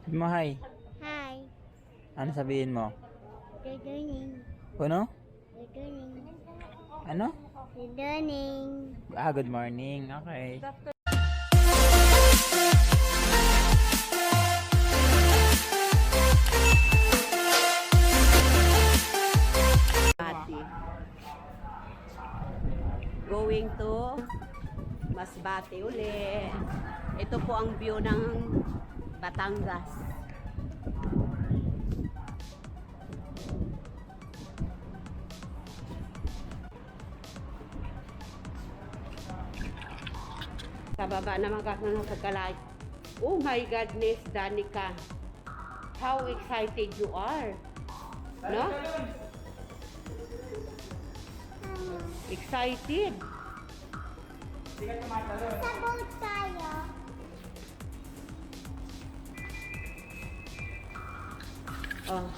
Sabi mo hi. Hi. Ano sabihin mo? Good morning. Ano? Good morning. Ano? Good morning. Good morning. Okay. Masbate. Going to Masbate uli. Ito po ang view ng Batangas. Sa baba naman kasi ng pagkalay. Oh my goodness, Danica. How excited you are. No? Excited. Sa boat tayo. Oh.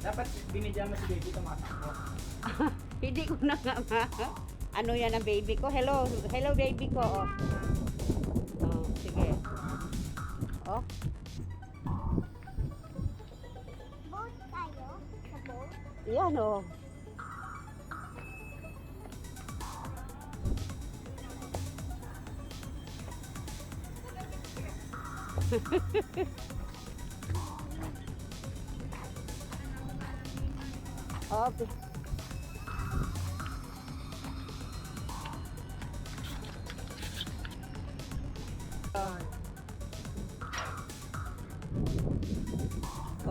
Dapat binidyan mo si baby tumatakbo. Hindi ko na nga ano yan ang baby ko. Hello, hello baby ko. Oh. Oh, sige. Oh. Boat tayo. Sa boat. Yan oh. Okay.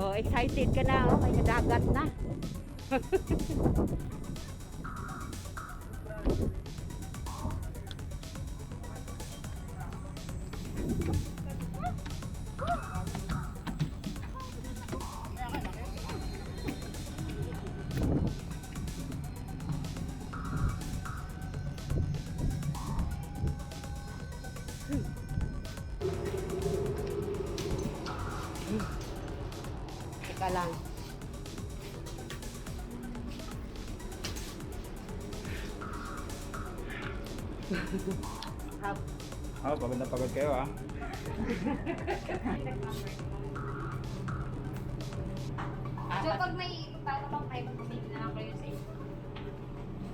Oh, excited ka na oh, may dagat na. Teka lang. Pagod na pagod kayo ah. So pag may para pang 5 may na lang kayo sa inyo.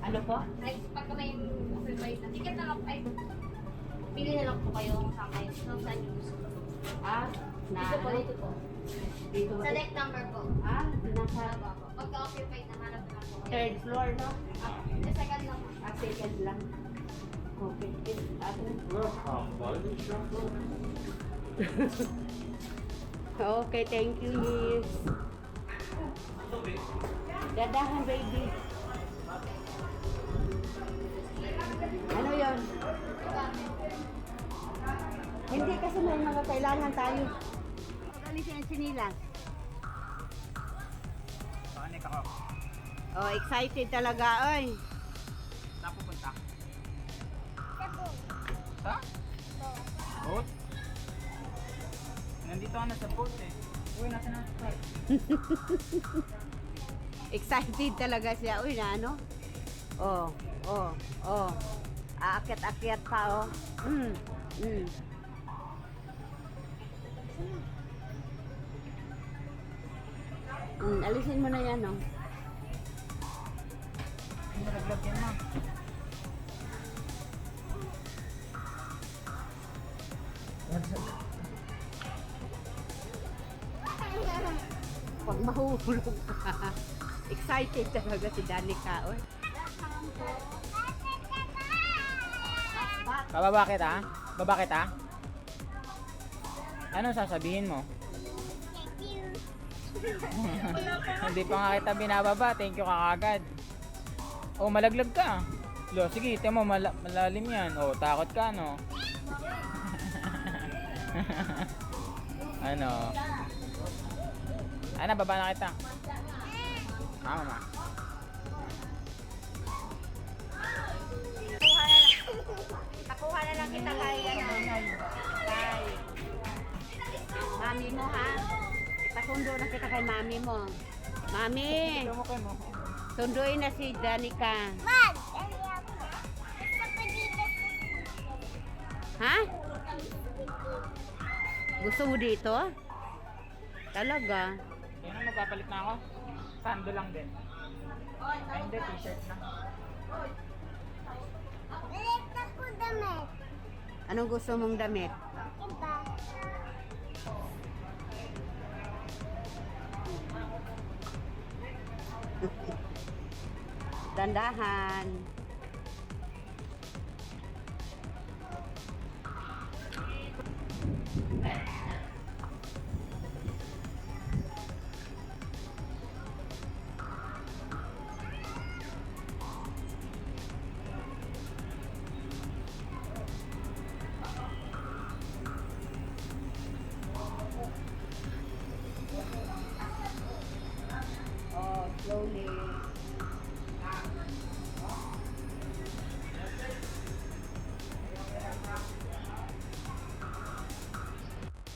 Ano po? Like, pag may overbuy na ticket na lang 5. Pili na lang po kayo kung saan kayo. Kung saan yung gusto. Ah, na Dito po, ano? dito po. Dito. Select number po. Ah, nasa Tama po. Pagka-occupied na hanap na po kayo. third floor, no? The second lang po. Ah, second lang. Okay. Okay, thank you, Liz. Dadahan, baby. Ano yon? Hindi kasi may mga kailangan tayo. Alisin ang sinilas. Panik ako. Oh, excited talaga, oy. Saan pupunta? Sa boat. Sa? Boat? Nandito ka na sa boat eh. Uy, nasa na sa Excited talaga siya. Uy, na ano? Oh, oh, oh. Aakyat-akyat pa, oh. Mm, mm. Alisin mo na yan, oh. Nalaglag yan ma. Pag mahulog ka. Excited talaga si Danica, oy. Bababa kita? Baba kita? Ano sasabihin mo? Thank you. Hindi pa nga kita binababa. Thank you ka kagad. Oh, malaglag ka. Lo, sige, ito mo, malalim yan. Oh, takot ka, no? Ano? Ano, baba na kita. Mama. Nakuha na lang kita kay mami mo, ha? Ipasundo na kita kay mami mo. Mami, Tumukay mo. sunduin na si Danica. Mag! Dali ako na. Gusto ko dito sa Ha? Gusto mo dito? Talaga? Yun ang magpapalit na ako. Sando lang din. Ay, hindi, t-shirt na. Ulit ako damit. Anong gusto mong damit? Iba. Dandahan. Oh, slowly.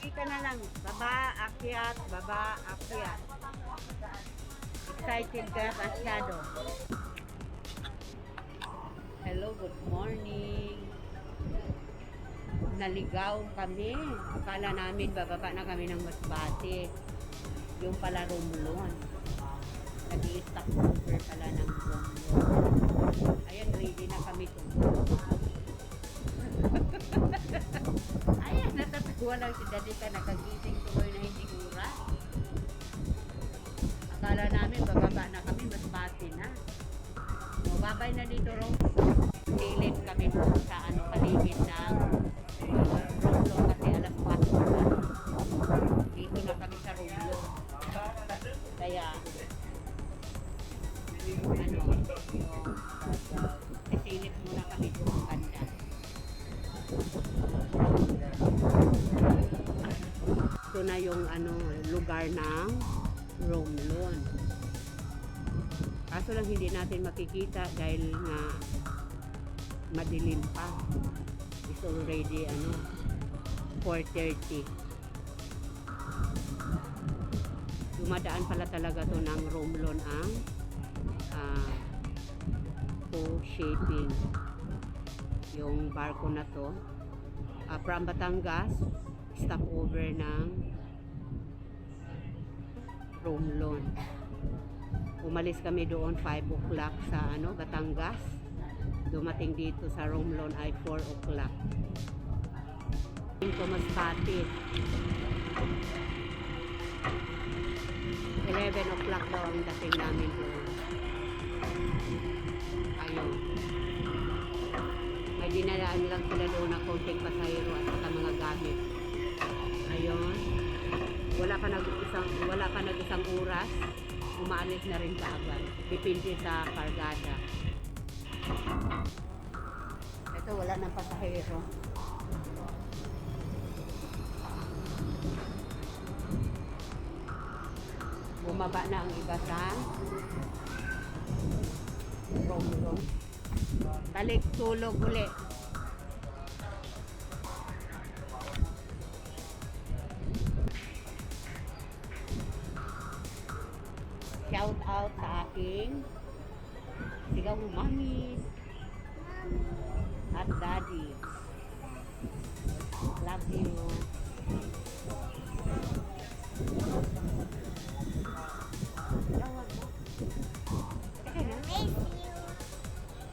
Kita na lang. Baba, akyat, baba, akyat. Excited ka masyado. Hello, good morning. Naligaw kami. Akala namin bababa na kami ng Masbate. Yung pala Romblon. Nag-i-stock over pala ng Romblon. Ayan, ready na kami tumulong. Ayan, natatawa lang si Danica, nakagising tuloy na hindi oras. Akala namin bababa na kami, mas bati na. O, babay na dito, Rose. Silip kami doon sa paligid ng Romblon kasi alas 4 na. Dito na kami sa Romblon. Kaya, sisilip muna kami doon kanya. Ito na yung lugar ng Romblon. Kaso lang hindi natin makikita dahil nga madilim pa. It's already 4:30. Dumadaan pala talaga to ng Romblon ang shipping. Yung barko na to from Batangas, stop over ng Romblon. Umalis kami doon 5 o'clock sa Batangas. Dumating dito sa Romblon ay 4 o'clock. Ito Masbate. 11 o'clock daw ang dating namin doon. Ayun. May dinalaan lang sila doon na konting pasahero at saka mga gamit. Ayun. Wala pa nag-isang oras. Umaalis na rin kaagad. Depende sa kargada. Ito wala nang pasahero. Bumaba na ang iba sa Romblon. Balik tulog uli. Shout out sa aking sigaw mo, Mami at Daddy. Love you. Tawag mo. Teka na. Miss you.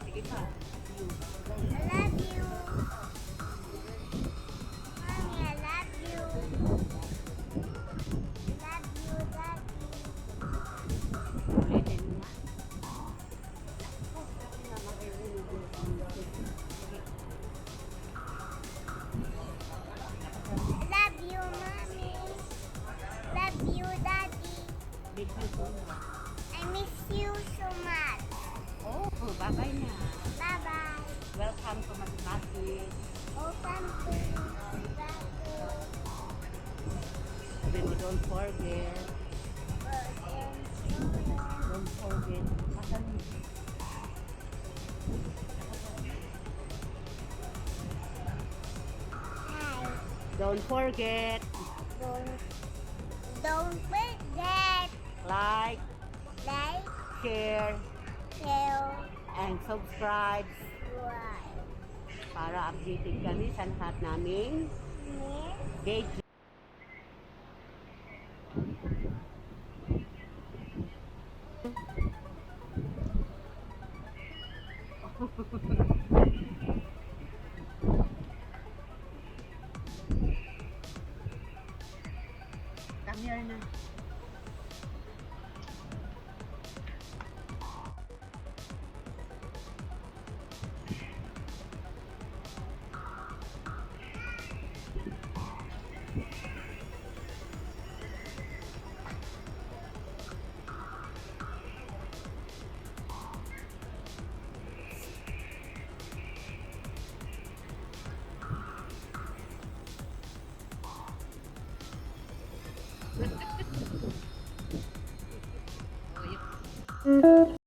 Sige pa. I love you. Mommy, I love you. I love you, Daddy. Ulitin mo. I love you, Mommy. Love you, Daddy. Big you so much. I miss you so much. Oh, bye-bye na. Bye-bye. Welcome to Masbate. Open to Then don't forget. Don't forget. Asan mo? Hi. Don't forget. Don't forget. Like, like, share, share, and subscribe subscribe. para updated kami sa lahat naming video. Come here na. Oh, yun.